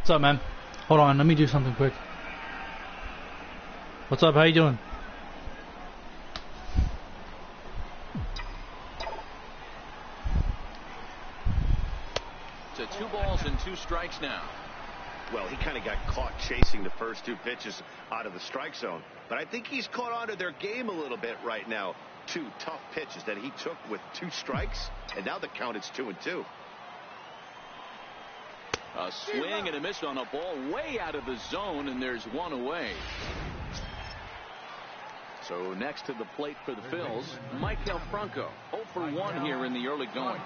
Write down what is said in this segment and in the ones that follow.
What's up, man? Hold on, let me do something quick. What's up? How you doing? To 2 balls and 2 strikes now. Well, he kind of got caught chasing the first 2 pitches out of the strike zone. But I think he's caught on to their game a little bit right now. 2 tough pitches that he took with 2 strikes, and now the count is 2-2. A swing and a miss on a ball way out of the zone, and there's 1 away. So next to the plate for the Phils, Michael Franco, 0 for 1 here in the early going.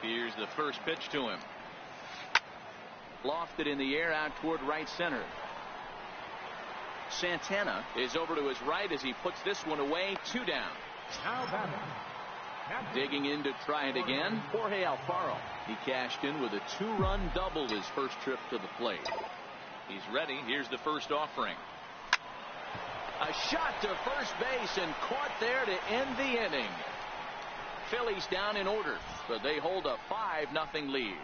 Here's the first pitch to him. Lofted in the air out toward right center. Santana is over to his right as he puts this one away. 2 down. Digging in to try it again, Jorge Alfaro. He cashed in with a 2-run double his first trip to the plate. He's ready. Here's the first offering. A shot to first base and caught there to end the inning. Phillies down in order, but they hold a 5-0 lead.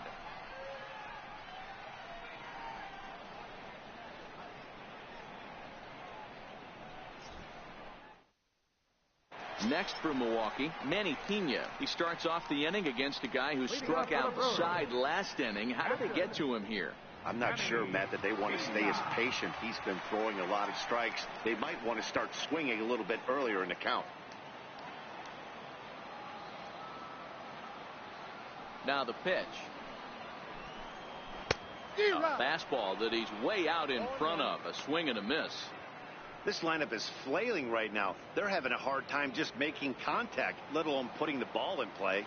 Next for Milwaukee, Manny Pena. He starts off the inning against a guy who struck out the side last inning. How did they get to him here? I'm not sure, Matt, that they want to stay as patient. He's been throwing a lot of strikes. They might want to start swinging a little bit earlier in the count. Now the pitch. A fastball that he's way out in front of. A swing and a miss. This lineup is flailing right now. They're having a hard time just making contact, let alone putting the ball in play.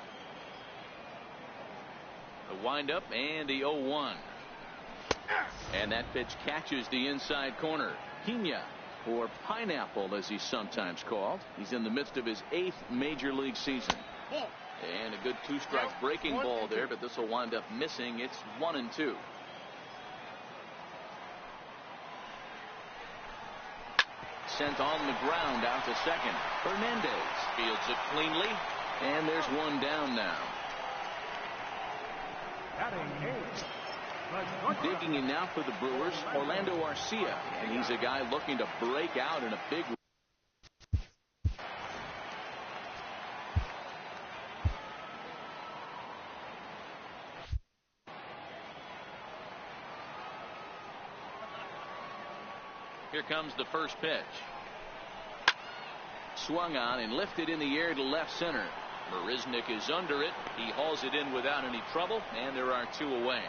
The windup and the 0-1. And that pitch catches the inside corner. Pena, or Pineapple as he's sometimes called. He's in the midst of his 8th major league season. And a good 2-strike breaking ball there, but this will wind up missing. It's 1-2. Sent on the ground out to second. Hernandez fields it cleanly, and there's 1 down now. Digging in now for the Brewers, Orlando Arcia, and he's a guy looking to break out in a big. Here comes the first pitch. Swung on and lifted in the air to left center. Marisnik is under it. He hauls it in without any trouble, and there are 2 away.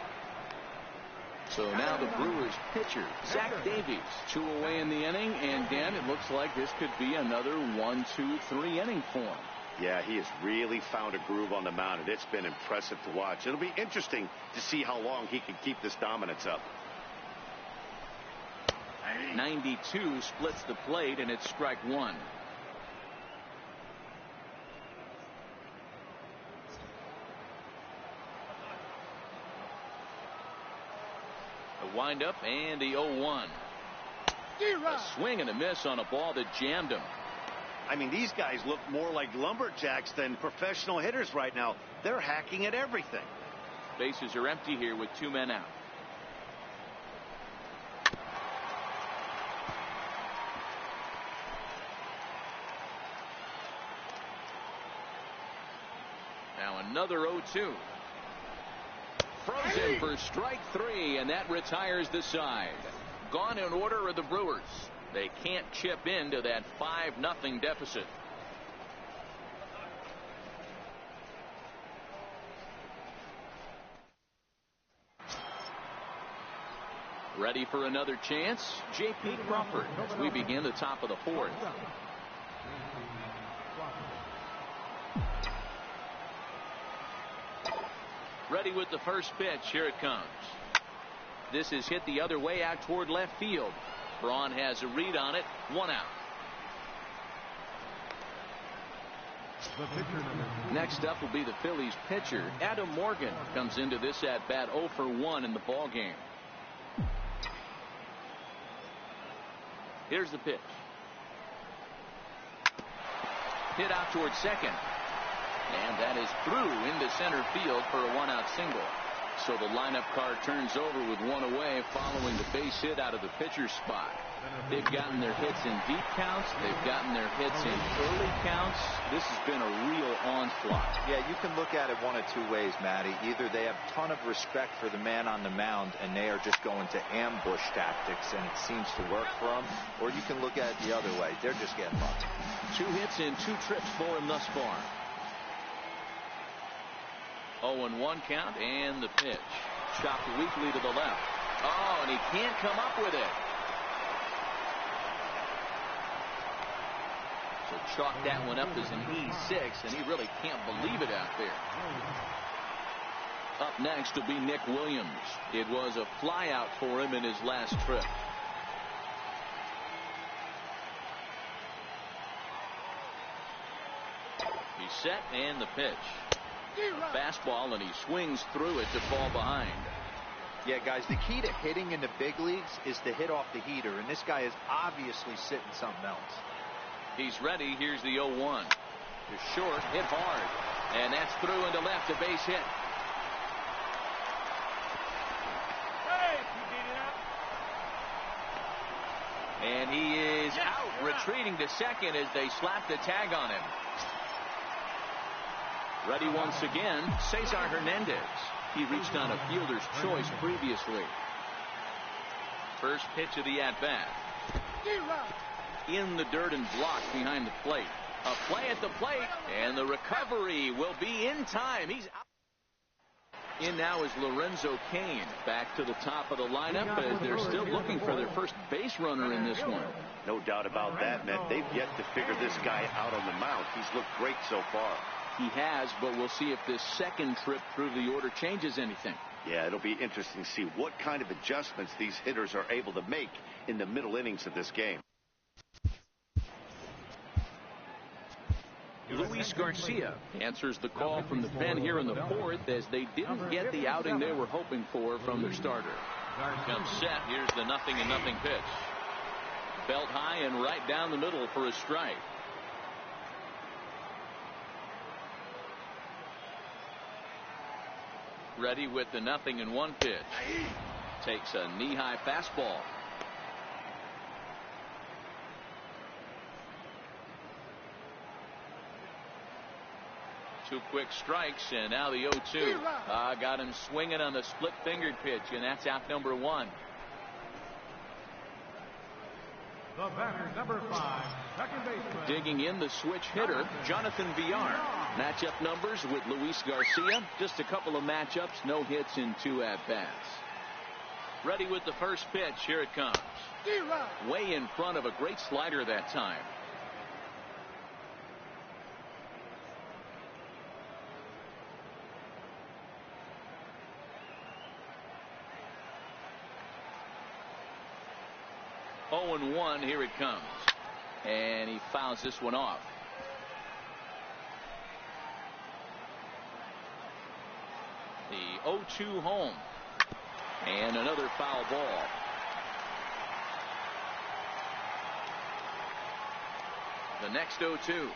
So now the Brewers pitcher, Zach Davies, 2 away in the inning, and Dan, it looks like this could be another 1, 2, 3 inning form. Yeah, he has really found a groove on the mound, and it's been impressive to watch. It'll be interesting to see how long he can keep this dominance up. 92 splits the plate, and it's strike 1. The windup and the 0-1. A swing and a miss on a ball that jammed him. I mean, these guys look more like lumberjacks than professional hitters right now. They're hacking at everything. Bases are empty here with 2 men out. Now another 0-2. Frozen for strike 3, and that retires the side. Gone in order are the Brewers. They can't chip into that 5-0 deficit. Ready for another chance? J.P. Crawford as we begin the top of the 4th. Ready with the first pitch. Here it comes. This is hit the other way out toward left field. Braun has a read on it. 1 out. Next up will be the Phillies pitcher. Adam Morgan comes into this at bat 0 for 1 in the ball game. Here's the pitch. Hit out toward second. And that is through into center field for a 1-out single. So the lineup card turns over with 1 away following the base hit out of the pitcher's spot. They've gotten their hits in deep counts. They've gotten their hits in early counts. This has been a real onslaught. Yeah, you can look at it one of two ways, Matty. Either they have a ton of respect for the man on the mound and they are just going to ambush tactics and it seems to work for them, or you can look at it the other way. They're just getting lucky. 2 hits in 2 trips for him thus far. 0-1 count and the pitch. Chopped weakly to the left. Oh, and he can't come up with it. So chalk that one up as an E6, and he really can't believe it out there. Up next will be Nick Williams. It was a flyout for him in his last trip. He's set and the pitch. Fastball, and he swings through it to fall behind. Yeah, guys, the key to hitting in the big leagues is to hit off the heater, and this guy is obviously sitting something else. He's ready. Here's the 0-1. To short, hit hard, and that's through into left, a base hit. And he is out, retreating to second as they slap the tag on him. Ready once again, Cesar Hernandez. He reached on a fielder's choice previously. First pitch of the at-bat. In the dirt and blocked behind the plate. A play at the plate, and the recovery will be in time. He's out. In now is Lorenzo Cain, back to the top of the lineup as they're still looking for their first base runner in this one. No doubt about that, man. They've yet to figure this guy out on the mound. He's looked great so far. He has, but we'll see if this second trip through the order changes anything. Yeah, it'll be interesting to see what kind of adjustments these hitters are able to make in the middle innings of this game. Luis Garcia answers the call from the pen here in the 4th as they didn't get the outing they were hoping for from their starter. Comes set. Here's the 0-0 pitch. Belt high and right down the middle for a strike. Ready with the 0-1 pitch. Takes a knee-high fastball. Two quick strikes, and now the 0-2. Got him swinging on the split-fingered pitch, and that's out number 1. The batter, number 5, second baseman. Digging in, the switch hitter, Jonathan Villar. Matchup numbers with Luis Garcia. Just a couple of matchups, no hits in 2 at-bats. Ready with the first pitch. Here it comes. Way in front of a great slider that time. Oh, 0-1, here it comes. And he fouls this one off. The 0-2 home. And another foul ball. The next 0-2.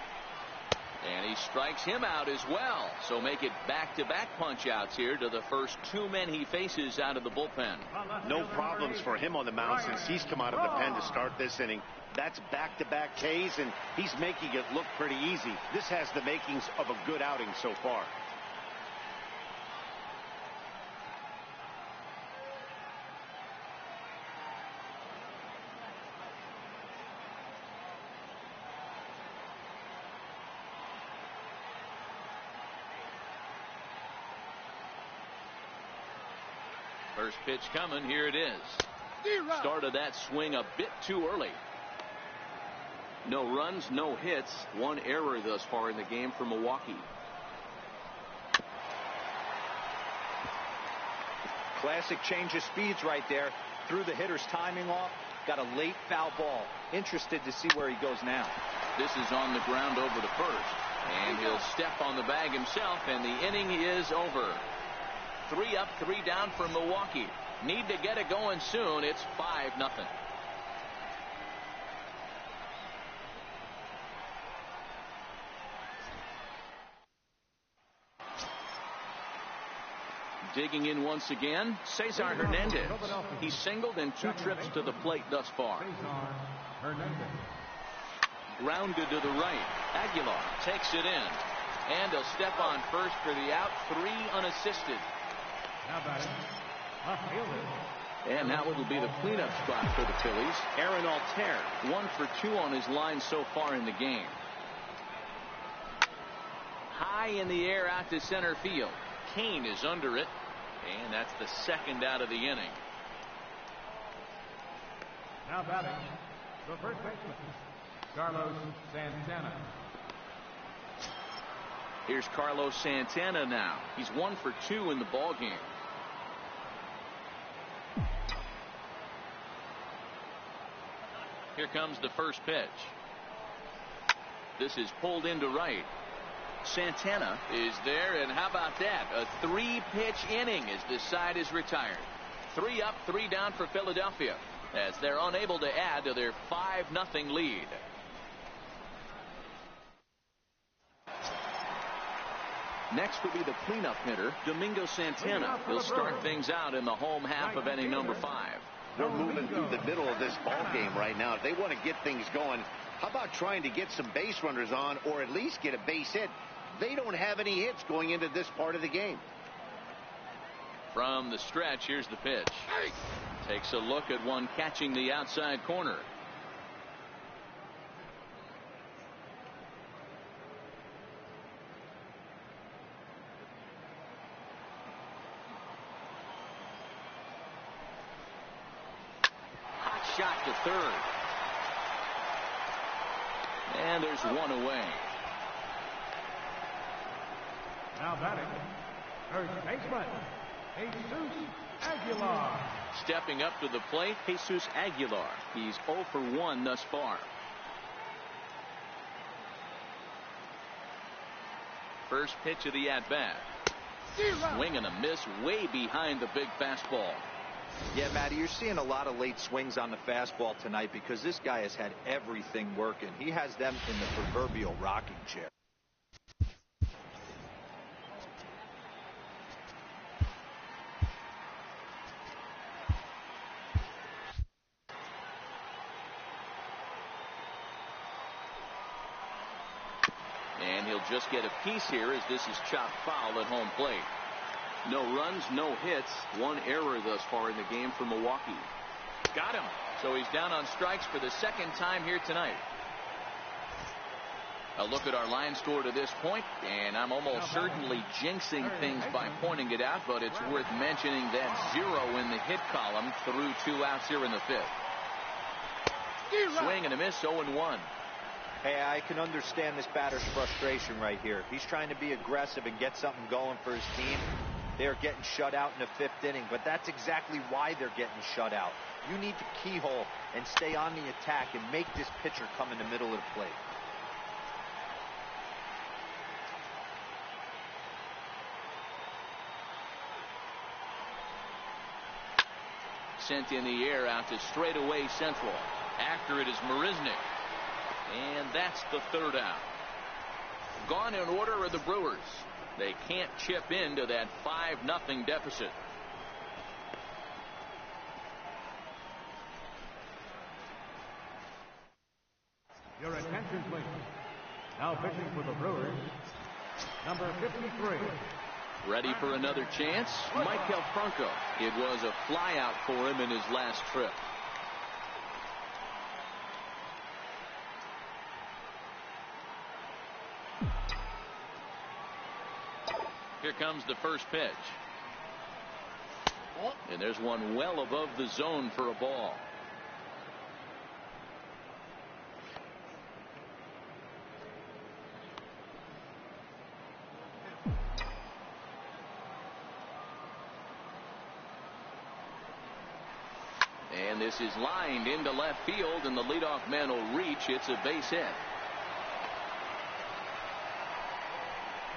And he strikes him out as well. So make it back-to-back punch-outs here to the first 2 men he faces out of the bullpen. No problems for him on the mound since he's come out of the pen to start this inning. That's back-to-back Ks, and he's making it look pretty easy. This has the makings of a good outing so far. First pitch coming. Here it is. Started that swing a bit too early. No runs, no hits. 1 error thus far in the game for Milwaukee. Classic change of speeds right there. Threw the hitter's timing off. Got a late foul ball. Interested to see where he goes now. This is on the ground over the first. And he'll step on the bag himself, and the inning is over. 3 up, 3 down for Milwaukee. Need to get it going soon. It's 5-0. Digging in once again, Cesar Hernandez. He's singled in 2 trips to the plate thus far. Grounded to the right. Aguilar takes it in. And he'll step on first for the out. 3 unassisted. And now it'll be the cleanup spot for the Phillies. Aaron Altair, 1 for 2 on his line so far in the game. High in the air out to center field. Kane is under it. And that's the 2nd out of the inning. Now batting, the first baseman, Carlos Santana. Here's Carlos Santana now. He's 1 for 2 in the ballgame. Here comes the first pitch. This is pulled into right. Santana is there, and how about that? A 3-pitch inning as this side is retired. 3 up, 3 down for Philadelphia as they're unable to add to their 5-0 lead. Next will be the cleanup hitter, Domingo Santana. He'll start things out in the home half of inning number 5. They're moving through the middle of this ball game right now. If they want to get things going, how about trying to get some base runners on or at least get a base hit? They don't have any hits going into this part of the game. From the stretch, here's the pitch. Takes a look at one catching the outside corner. Hot shot to third. And there's one away. Now batting, first baseman, Jesus Aguilar. Stepping up to the plate, Jesus Aguilar. He's 0 for 1 thus far. First pitch of the at-bat. Swing and a miss way behind the big fastball. Yeah, Matty, you're seeing a lot of late swings on the fastball tonight because this guy has had everything working. He has them in the proverbial rocking chair. And he'll just get a piece here as this is chopped foul at home plate. No runs, no hits. 1 error thus far in the game for Milwaukee. Got him. So he's down on strikes for the 2nd time here tonight. A look at our line score to this point, and I'm almost certainly jinxing things by pointing it out, but it's worth mentioning that 0 in the hit column through 2 outs here in the 5th. Swing and a miss, 0-1. Hey, I can understand this batter's frustration right here. He's trying to be aggressive and get something going for his team. They're getting shut out in the 5th inning, but that's exactly why they're getting shut out. You need to keyhole and stay on the attack and make this pitcher come in the middle of the plate. Sent in the air out to straightaway central. After it is Marisnick. And that's the 3rd out. Gone in order are the Brewers. They can't chip into that 5-0 deficit. Your attention, please. Now pitching for the Brewers, number 53. Ready for another chance? Michael Franco. It was a flyout for him in his last trip. Here comes the first pitch. And there's one well above the zone for a ball. And this is lined into left field, and the leadoff man will reach. It's a base hit.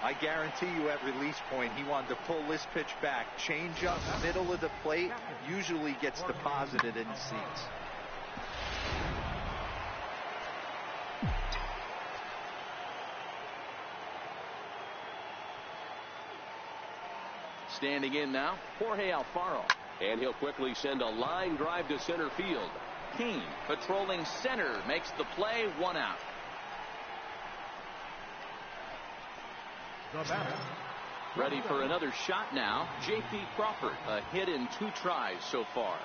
I guarantee you at release point he wanted to pull this pitch back. Change up middle of the plate usually gets deposited in seats. Standing in now, Jorge Alfaro. And he'll quickly send a line drive to center field. Keane patrolling center makes the play. 1 out. The batter. Ready for another shot now. J.P. Crawford, a hit in 2 tries so far.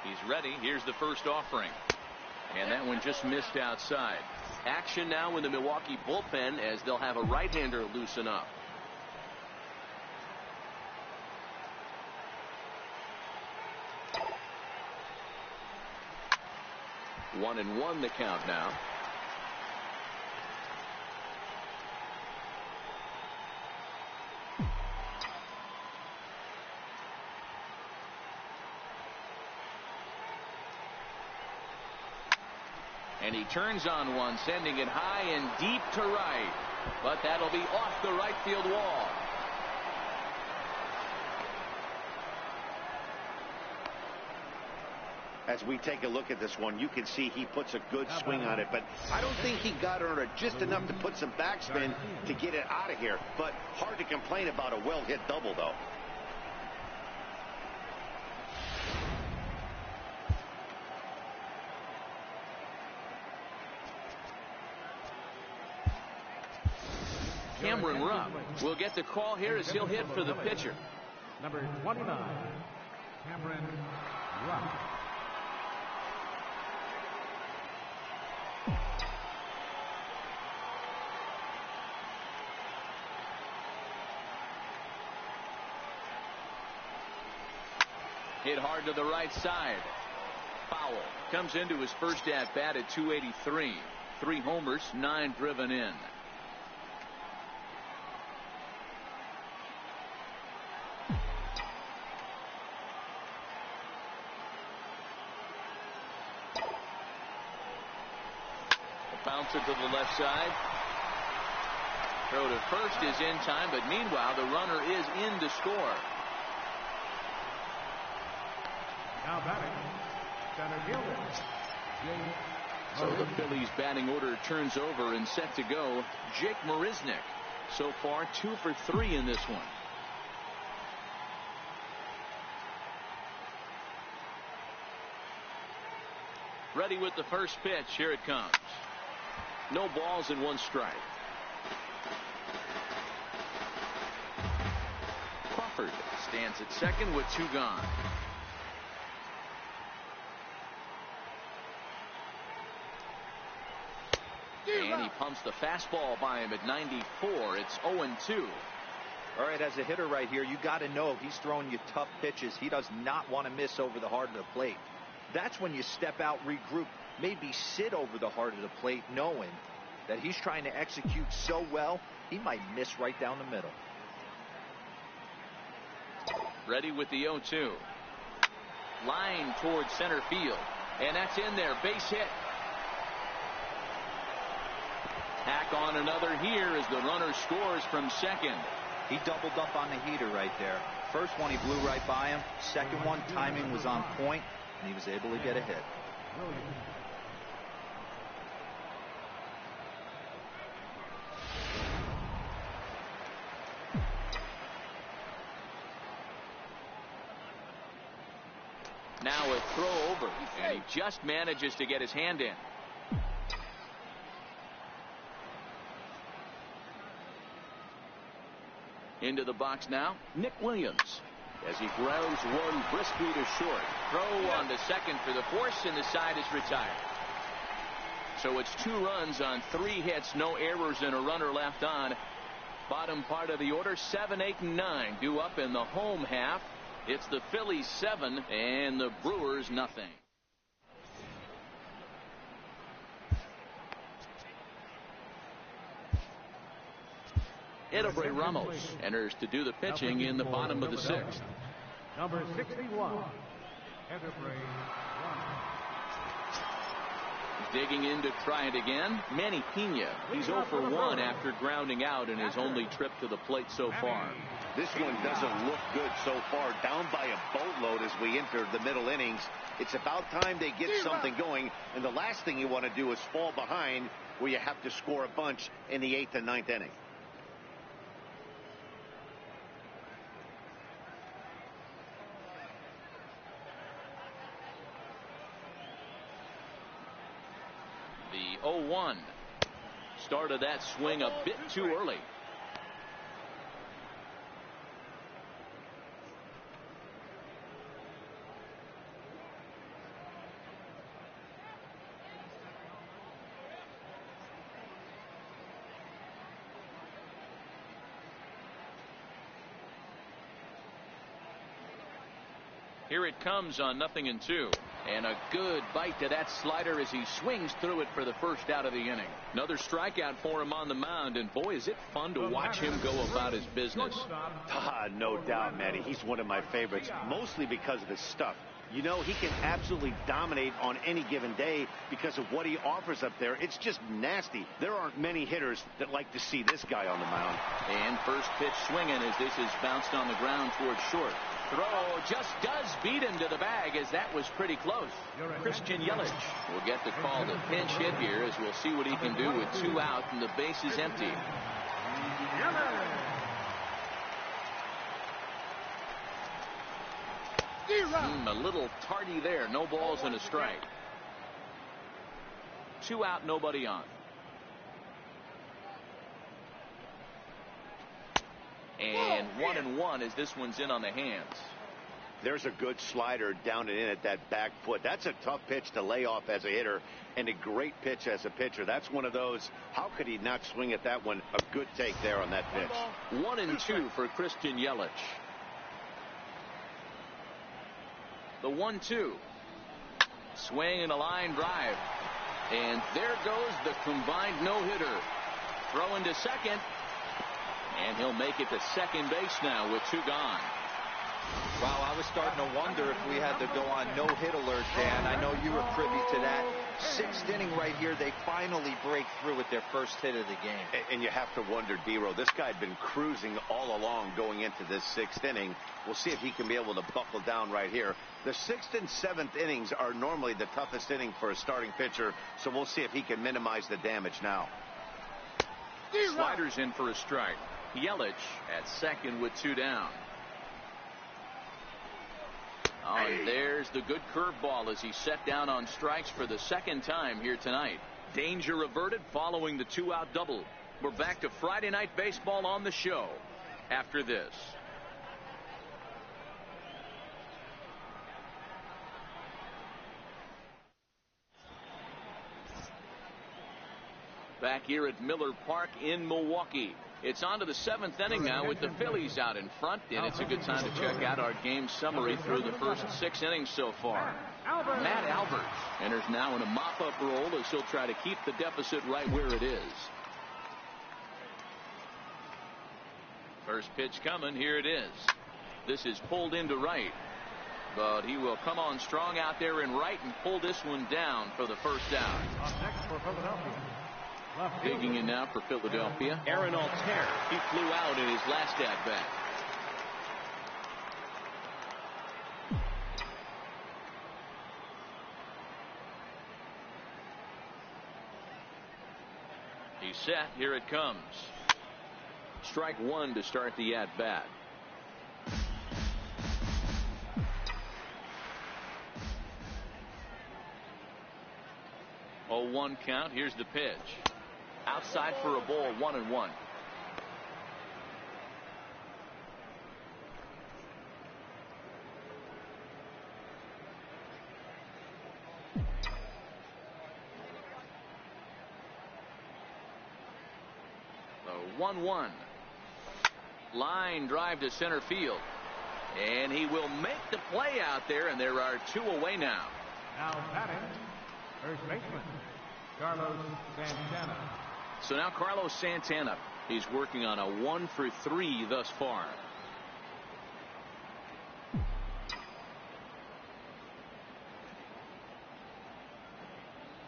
He's ready. Here's the first offering. And that one just missed outside. Action now in the Milwaukee bullpen as they'll have a right-hander loosen up. 1-1 the count now. And he turns on one, sending it high and deep to right. But that'll be off the right field wall. As we take a look at this one, you can see he puts a good swing on it, but I don't think he got under it just enough to put some backspin to get it out of here. But hard to complain about a well-hit double, though. Cameron Rupp will get the call here as he'll hit for the pitcher. Number 29, Cameron Rupp. Hit hard to the right side. Foul. Comes into his first at bat at 283. 3 homers, 9 driven in. Bouncer to the left side. Throw to first is in time, but meanwhile the runner is in to score. Now batting, center fielder. So the Phillies batting order turns over and set to go. Jake Marisnick, so far 2 for 3 in this one. Ready with the first pitch. Here it comes. No balls and 1 strike. Crawford stands at second with 2 gone. And he pumps the fastball by him at 94. It's 0-2. All right, as a hitter right here, you got to know he's throwing you tough pitches. He does not want to miss over the heart of the plate. That's when you step out, regroup, maybe sit over the heart of the plate, knowing that he's trying to execute so well, he might miss right down the middle. Ready with the 0-2. Line towards center field. And that's in there. Base hit. Tack on another here as the runner scores from second. He doubled up on the heater right there. First one, he blew right by him. Second one, timing was on point, and he was able to get a hit. Now a throw over, and he just manages to get his hand in. Into the box now, Nick Williams, as he grounds one briskly to short. Throw on to second for the force, and the side is retired. So it's 2 runs on 3 hits, no errors, and a runner left on. Bottom part of the order, 7, 8, and 9 due up in the home half. It's the Phillies 7 and the Brewers nothing. Edobre Ramos enters to do the pitching in the bottom of the 6th. Number 61, Edobre Ramos. Digging in to try it again, Manny Pena. He's 0 for 1 after grounding out in his only trip to the plate so far. This one doesn't look good so far. Down by a boatload as we enter the middle innings. It's about time they get something going, and the last thing you want to do is fall behind where you have to score a bunch in the 8th and 9th inning. The 0-1 started that swing a bit too early. Here it comes on 0-2. And a good bite to that slider as he swings through it for the first out of the inning. Another strikeout for him on the mound, and boy, is it fun to watch him go about his business. No doubt, Matty. He's one of my favorites, mostly because of his stuff. You know, he can absolutely dominate on any given day because of what he offers up there. It's just nasty. There aren't many hitters that like to see this guy on the mound. And first pitch swinging as this is bounced on the ground towards short. Throw just does beat him to the bag as that was pretty close. Christian Yelich will get the call to pinch hit here as we'll see what he can do with 2 out and the base is empty. A little tardy there. No balls and a strike. 2 out, nobody on. And 1-1 as this one's in on the hands. There's a good slider down and in at that back foot. That's a tough pitch to lay off as a hitter and a great pitch as a pitcher. That's one of those. How could he not swing at that one? A good take there on that pitch. 1-2 for Christian Yelich. The 1-2. Swing and a line drive. And there goes the combined no-hitter. Throw into second. And he'll make it to second base now with 2 gone. Wow, I was starting to wonder if we had to go on no-hit alert, Dan. I know you were privy to that. 6th inning right here, they finally break through with their first hit of the game. And you have to wonder, D-Row, this guy had been cruising all along going into this 6th inning. We'll see if he can be able to buckle down right here. The 6th and 7th innings are normally the toughest inning for a starting pitcher, so we'll see if he can minimize the damage now. Sliders in for a strike. Yelich at second with 2 down. Oh, and there's the good curveball as he's set down on strikes for the 2nd time here tonight. Danger averted following the 2-out double. We're back to Friday Night Baseball on the show after this. Back here at Miller Park in Milwaukee. It's on to the 7th inning now with the Phillies out in front, and it's a good time to check out our game summary through the first 6 innings so far. Matt Albert enters now in a mop-up role as he'll try to keep the deficit right where it is. First pitch coming. Here it is. This is pulled into right, but he will come on strong out there in right and pull this one down for the first out. Next for Philadelphia. Digging in now for Philadelphia, Aaron Altair. He flew out in his last at-bat. He's set. Here it comes. Strike 1 to start the at-bat. Oh, 1 count. Here's the pitch. Outside for a ball, 1-1. The 1-1. Line drive to center field. And he will make the play out there, and there are 2 away now. Now batting, first baseman, Carlos Santana. So now Carlos Santana, he's working on a 1 for 3 thus far.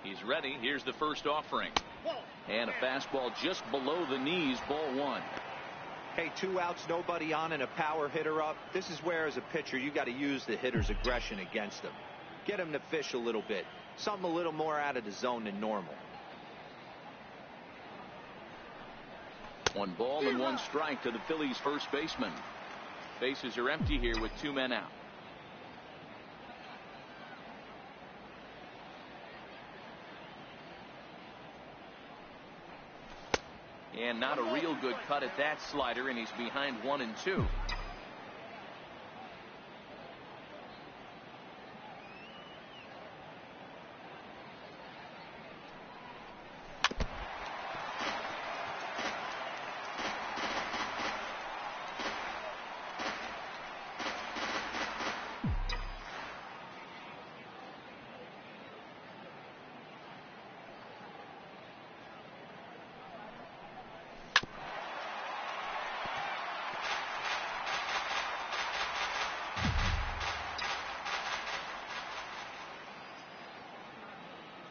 He's ready. Here's the first offering. And a fastball just below the knees, ball 1. Hey, 2 outs, nobody on, and a power hitter up. This is where, as a pitcher, you got to use the hitter's aggression against him. Get him to fish a little bit. Something a little more out of the zone than normal. 1 ball and 1 strike to the Phillies first baseman. Bases are empty here with 2 men out. And not a real good cut at that slider, and he's behind 1-2.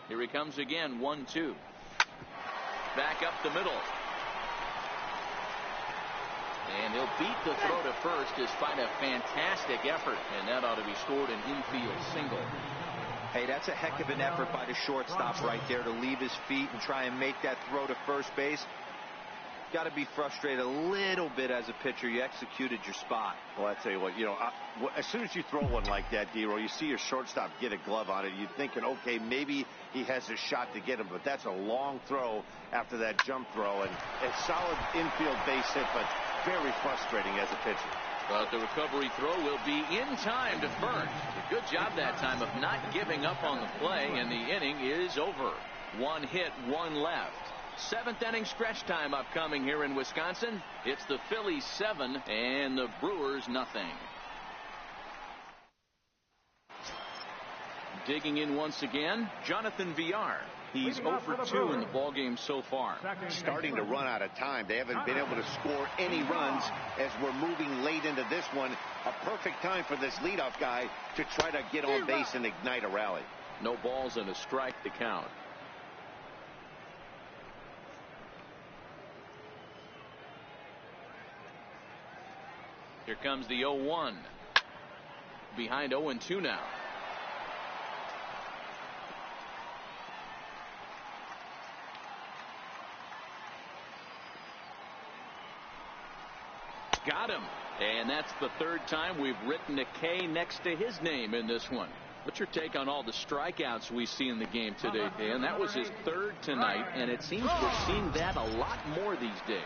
Here he comes again, 1-2. Back up the middle. And he'll beat the throw to first despite a fantastic effort. And that ought to be scored an infield single. Hey, that's a heck of an effort by the shortstop right there to leave his feet and try and make that throw to first base. Got to be frustrated a little bit as a pitcher. You executed your spot. Well, I tell you what, as soon as you throw one like that, D-Roll, you see your shortstop get a glove on it. You're thinking, okay, maybe he has a shot to get him, but that's a long throw after that jump throw, and a solid infield base hit, but very frustrating as a pitcher. But the recovery throw will be in time to Burnt. Good job that time of not giving up on the play, and the inning is over. 1 hit, 1 left. 7th inning stretch time upcoming here in Wisconsin. It's the Phillies 7 and the Brewers nothing. Digging in once again, Jonathan Villar. He's 0 for 2 in the ballgame so far. Starting to run out of time. They haven't been able to score any runs as we're moving late into this one. A perfect time for this leadoff guy to try to get on base and ignite a rally. No balls and a strike to count. Here comes the 0-1. Behind 0-2 now. Got him. And that's the 3rd time we've written a K next to his name in this one. What's your take on all the strikeouts we see in the game today, Dan? That was his 3rd tonight, and it seems we're seeing that a lot more these days.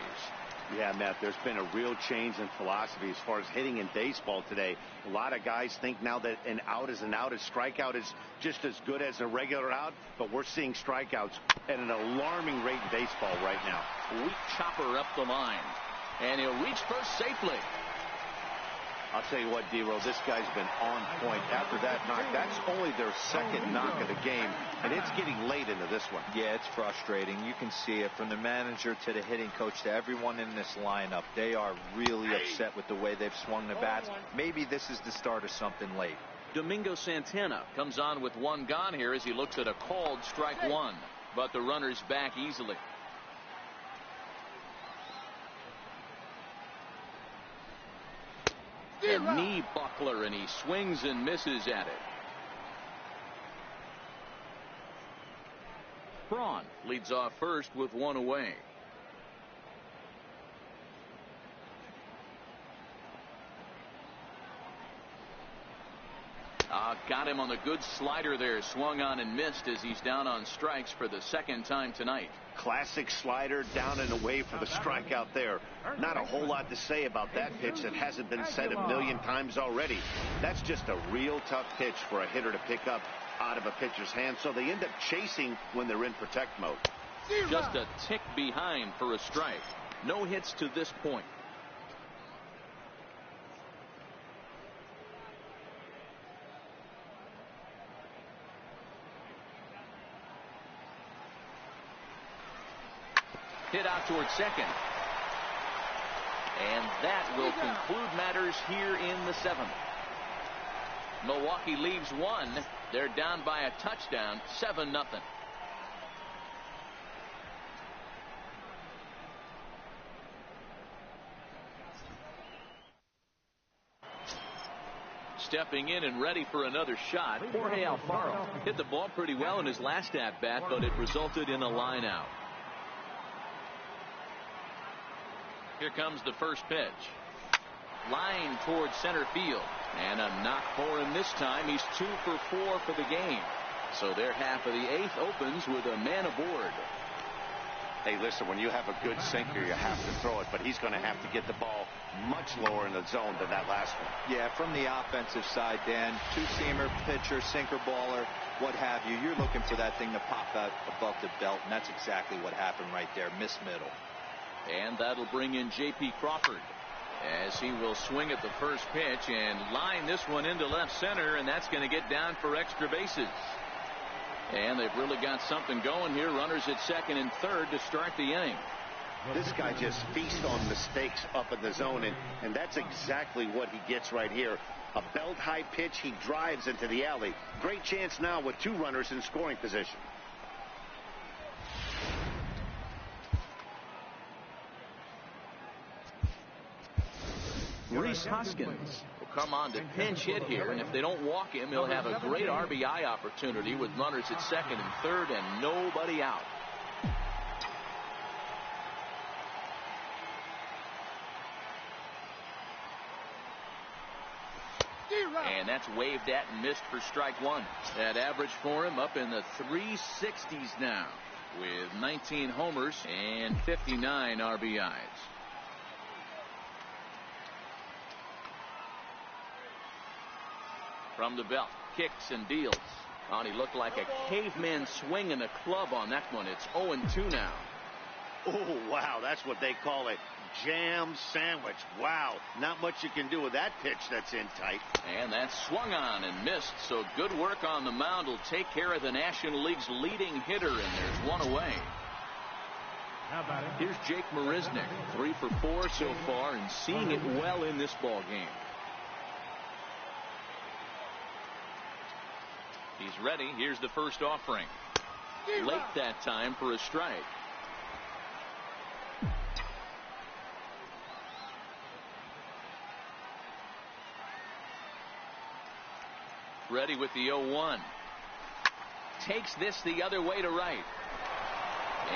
Yeah, Matt, there's been a real change in philosophy as far as hitting in baseball today. A lot of guys think now that an out is an out. A strikeout is just as good as a regular out, but we're seeing strikeouts at an alarming rate in baseball right now. Weak chopper up the line, and he'll reach first safely. I'll tell you what, D-Roll, this guy's been on point. After that knock, that's only their 2nd knock of the game, and it's getting late into this one. Yeah, it's frustrating. You can see it from the manager to the hitting coach to everyone in this lineup. They are really upset with the way they've swung the bats. Maybe this is the start of something late. Domingo Santana comes on with 1 gone here as he looks at a called strike 1, but the runner's back easily. A knee buckler, and he swings and misses at it. Braun leads off first with 1 away. Got him on the good slider there. Swung on and missed as he's down on strikes for the 2nd time tonight. Classic slider down and away for the strikeout there. Not a whole lot to say about that pitch that hasn't been said a million times already. That's just a real tough pitch for a hitter to pick up out of a pitcher's hand, so they end up chasing when they're in protect mode. Just a tick behind for a strike. No hits to this point. Hit out towards 2nd. And that will conclude matters here in the 7th. Milwaukee leaves 1. They're down by a touchdown, 7-0. stepping in and ready for another shot. Jorge Alfaro hit the ball pretty well in his last at-bat, but it resulted in a line out. Here comes the first pitch. Line towards center field. And a knock for him this time. He's 2 for 4 for the game. So their half of the 8th opens with a man aboard. Hey, listen, when you have a good sinker, you have to throw it, but he's going to have to get the ball much lower in the zone than that last one. Yeah, from the offensive side, Dan, two-seamer, pitcher, sinker baller, what have you. You're looking for that thing to pop out above the belt, and that's exactly what happened right there. Miss middle. And that'll bring in J.P. Crawford as he will swing at the first pitch and line this one into left center, and that's going to get down for extra bases. And they've really got something going here. Runners at second and third to start the inning. This guy just feasts on mistakes up in the zone, and that's exactly what he gets right here. A belt-high pitch, he drives into the alley. Great chance now with 2 runners in scoring position. Rhys Hoskins will come on to pinch hit here, and if they don't walk him, he'll have a great RBI opportunity with runners at second and third and nobody out. And that's waved at and missed for strike 1. That average for him up in the 360s now with 19 homers and 59 RBIs. From the belt, kicks and deals. Oh, he looked like a caveman swinging a club on that one. It's 0-2 now. Oh, wow, that's what they call a jam sandwich. Wow, not much you can do with that pitch that's in tight. And that's swung on and missed, so good work on the mound will take care of the National League's leading hitter, and there's one away. Here's Jake Marisnick, 3 for 4 so far, and seeing it well in this ball game. He's ready. Here's the first offering. Late that time for a strike. Ready with the 0-1. Takes this the other way to right.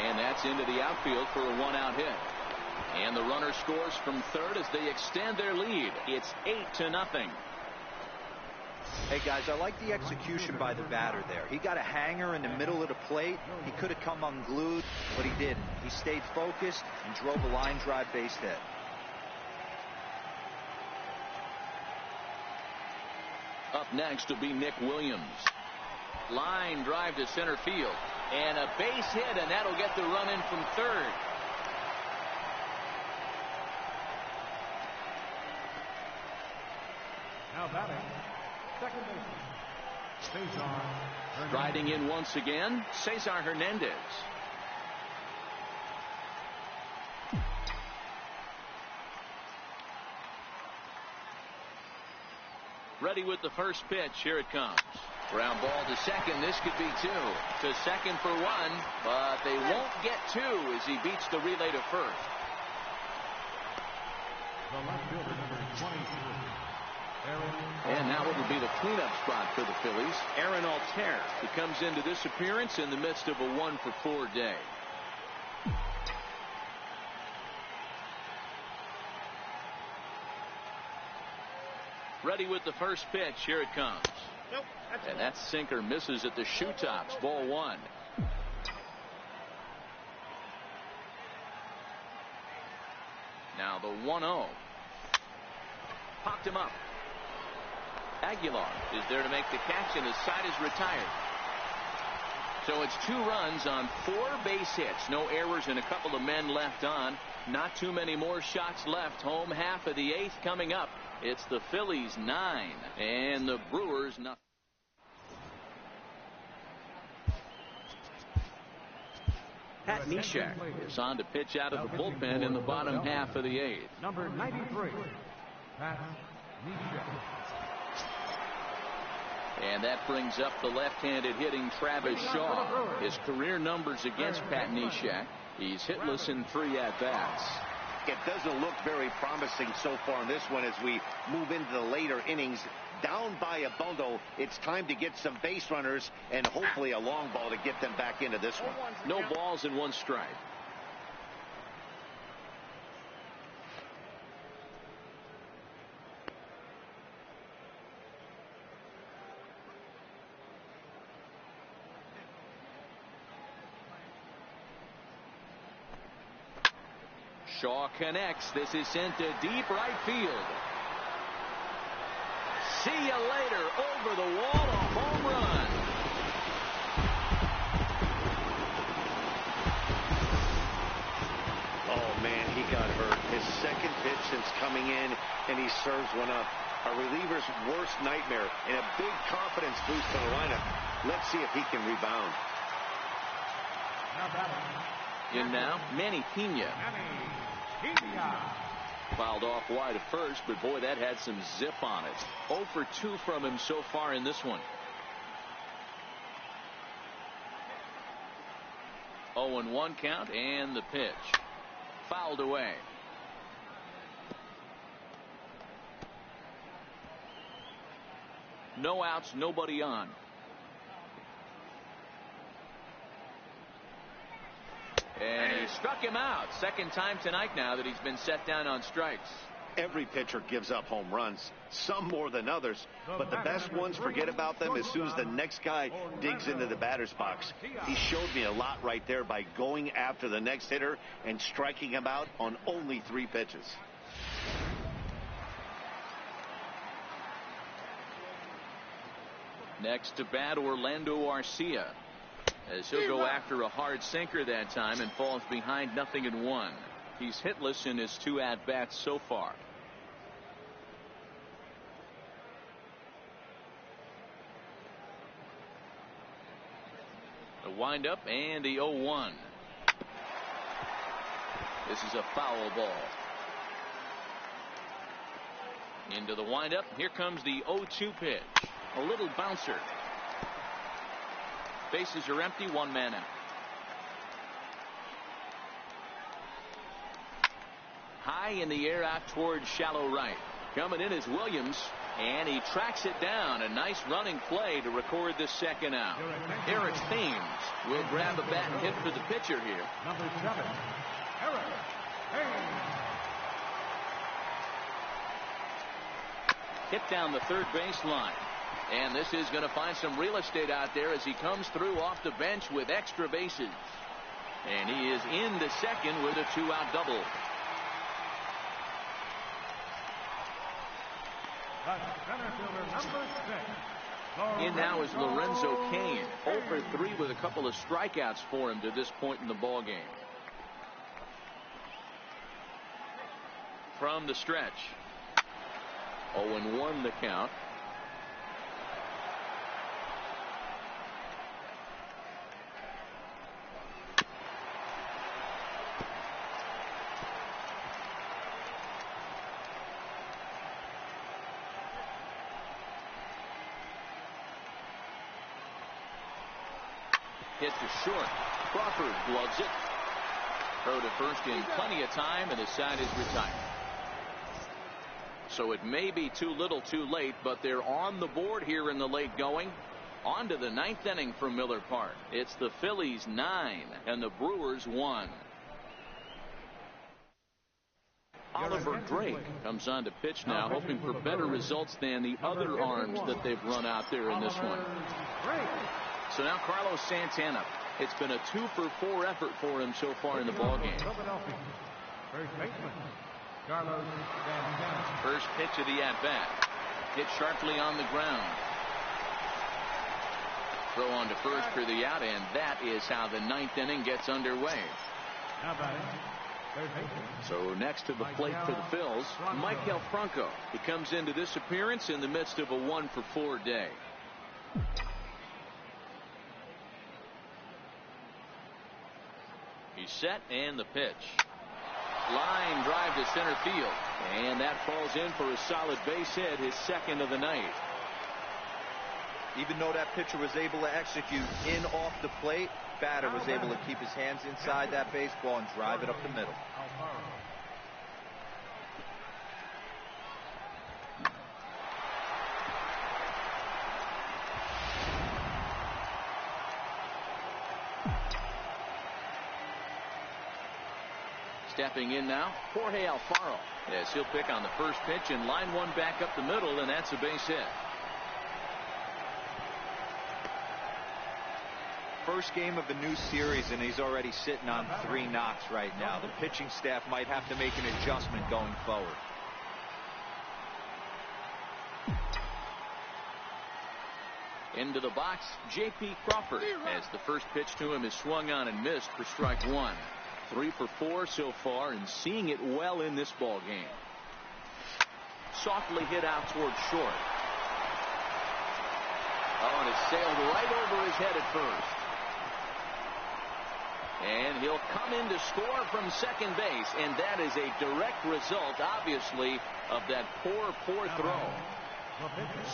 And that's into the outfield for a 1-out hit. And the runner scores from third as they extend their lead. It's 8-0. Hey, guys, I like the execution by the batter there. He got a hanger in the middle of the plate. He could have come unglued, but he didn't. He stayed focused and drove a line drive base hit. Up next will be Nick Williams. Line drive to center field. And a base hit, and that'll get the run in from third. Now batting, second baseman, Cesar Hernandez. Striding in once again, Cesar Hernandez. Ready with the first pitch. Here it comes. Ground ball to second. This could be 2. To second for 1, but they won't get 2 as he beats the relay to first. The left fielder, number 23. And now it will be the cleanup spot for the Phillies. Aaron Altair, who comes into this appearance in the midst of a 1-for-4 day. Ready with the first pitch. Here it comes. Nope, and that sinker misses at the shoe tops. Ball 1. Now the 1-0. Popped him up. Aguilar is there to make the catch, and his side is retired. So it's 2 runs on 4 base hits. No errors and a couple of men left on. Not too many more shots left. Home half of the 8th coming up. It's the Phillies 9 and the Brewers nothing. Pat Neshek is on to pitch out of the bullpen in the bottom half of the 8th. Number 93, Pat Neshek. And that brings up the left-handed hitting Travis Shaw. His career numbers against Pat Neshek. He's hitless in 3 at-bats. It doesn't look very promising so far in this one as we move into the later innings. down by a bundle. It's time to get some base runners and hopefully a long ball to get them back into this one. No balls and 1 strike. Shaw connects. This is sent to deep right field. See you later. Over the wall, a home run. Oh, man, he got hurt. His second pitch since coming in, and he serves one up. A reliever's worst nightmare and a big confidence boost for the lineup. Let's see if he can rebound. In now, Manny Pena. Fouled off wide at first, but boy, that had some zip on it. 0 for 2 from him so far in this one. 0-1 count, and the pitch. Fouled away. No outs, nobody on. And he struck him out. Second time tonight now that he's been set down on strikes. Every pitcher gives up home runs, some more than others, but the best ones forget about them as soon as the next guy digs into the batter's box. He showed me a lot right there by going after the next hitter and striking him out on only 3 pitches. Next to bat, Orlando Arcia, as he'll go after a hard sinker that time and falls behind 0-1. He's hitless in his 2 at-bats so far. The windup and the 0-1. This is a foul ball. Into the windup. Here comes the 0-2 pitch. A little bouncer. Bases are empty, 1 man out. High in the air out towards shallow right. Coming in is Williams, and he tracks it down. A nice running play to record the second out. Eric Thames will grab a bat and hit for the pitcher here. Number 7, Eric Thames. Hit down the third baseline. And this is going to find some real estate out there as he comes through off the bench with extra bases. And he is into second with a 2-out double. The center fielder, number 6. In now is Lorenzo Cain. 0 for 3 with a couple of strikeouts for him to this point in the ball game. From the stretch. 0-1 the count. Hit to short. Crawford gloves it. Throw to first in plenty of time, and the side is retired. So it may be too little too late, but they're on the board here in the late going. On to the 9th inning from Miller Park. It's the Phillies 9 and the Brewers 1. Oliver Drake comes on to pitch now, hoping for better results than the other arms that they've run out there in this one. So now Carlos Santana. It's been a 2 for 4 effort for him so far in the ballgame. First baseman, Carlos Santana. First pitch of the at-bat. Hit sharply on the ground. Throw on to first for the out, and that is how the 9th inning gets underway. How about it? So next to the plate for the Phils, Maikel Franco. He comes into this appearance in the midst of a 1 for 4 day. He's set, and the pitch. Line drive to center field, and that falls in for a solid base hit, his second of the night. Even though that pitcher was able to execute in off the plate, batter was able to keep his hands inside that baseball and drive it up the middle. Stepping in now, Jorge Alfaro. Yes, he'll pick on the first pitch and line one back up the middle, and that's a base hit. First game of a new series, and he's already sitting on 3 knocks right now. The pitching staff might have to make an adjustment going forward. Into the box, J.P. Crawford, as the first pitch to him is swung on and missed for strike one. 3 for 4 so far, and seeing it well in this ball game. Softly hit out toward short. Oh, and it sailed right over his head at first. And he'll come in to score from second base, and that is a direct result, obviously, of that poor throw.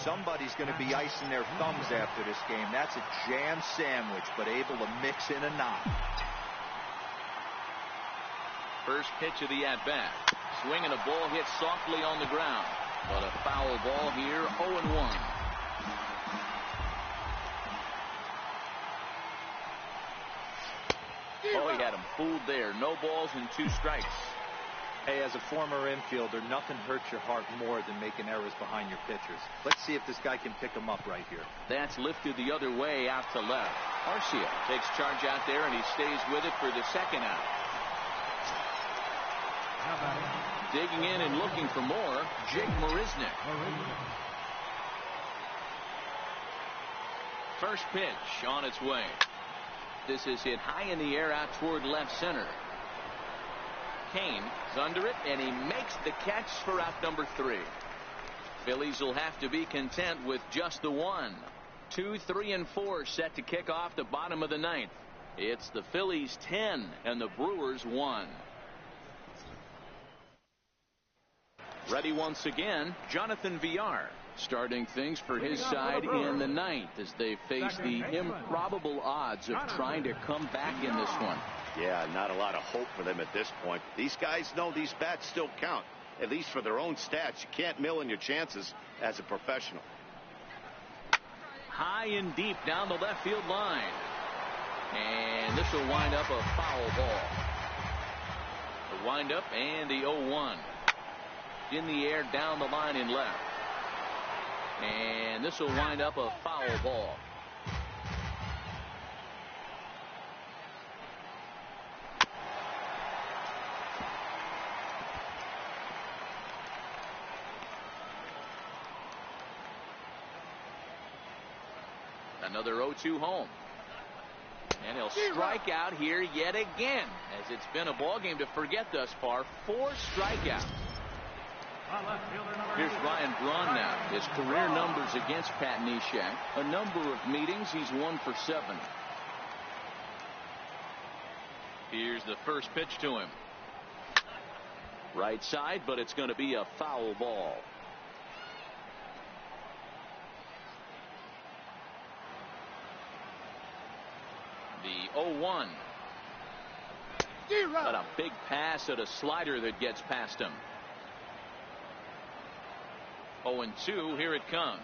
Somebody's going to be icing their thumbs after this game. That's a jam sandwich, but able to mix in a knock. First pitch of the at-bat. Swinging a ball hit softly on the ground. But a foul ball here, 0-1. Oh, he had him fooled there. No balls and 2 strikes. Hey, as a former infielder, nothing hurts your heart more than making errors behind your pitchers. Let's see if this guy can pick them up right here. That's lifted the other way out to left. Arcia takes charge out there, and he stays with it for the second out. Digging in and looking for more, Jake Marisnick. First pitch on its way. This is hit high in the air out toward left center. Kane is under it, and he makes the catch for out number 3. Phillies will have to be content with just the one. 2, 3, and 4 set to kick off the bottom of the 9th. It's the Phillies 10 and the Brewers 1. Ready once again, Jonathan Villar, starting things for his side in the 9th as they face the improbable odds of trying to come back in this one. Yeah, not a lot of hope for them at this point. These guys know these bats still count, at least for their own stats. You can't mill in your chances as a professional. High and deep down the left field line. And this will wind up a foul ball. The windup and the 0-1. In the air down the line in left. And this will wind up a foul ball. Another 0-2 home. And he'll strike out here yet again, as it's been a ball game to forget thus far. 4 strikeouts. Here's Ryan Braun now. His career numbers against Pat Neshek. A number of meetings. He's 1 for 7. Here's the first pitch to him. Right side, but it's going to be a foul ball. The 0-1. But a big pass at a slider that gets past him. 0-2, here it comes.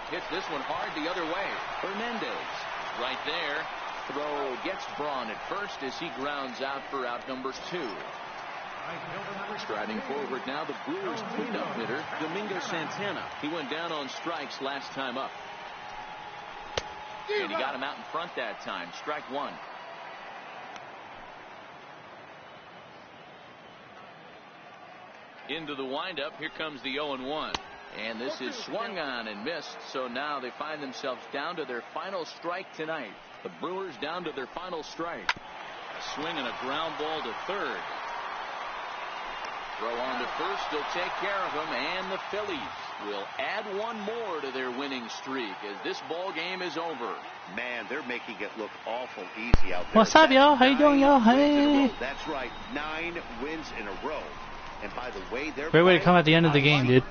Hits this one hard the other way. Hernandez right there. Throw gets Braun at first as he grounds out for out number 2. Striding forward now, the Brewers cleanup hitter, Domingo Santana. He went down on strikes last time up. And he got him out in front that time. Strike 1. Into the windup. Here comes the 0-1. And this is swung on and missed. So now they find themselves down to their final strike tonight. The Brewers down to their final strike. A swing and a ground ball to third. Throw on to first. They'll take care of him. And the Phillies will add one more to their winning streak as this ball game is over. Man, they're making it look awful easy out there. What's up, y'all? How you doing, y'all? Hey. That's right. 9 wins in a row. And by the way, they're great way to come at the end of the game, dude.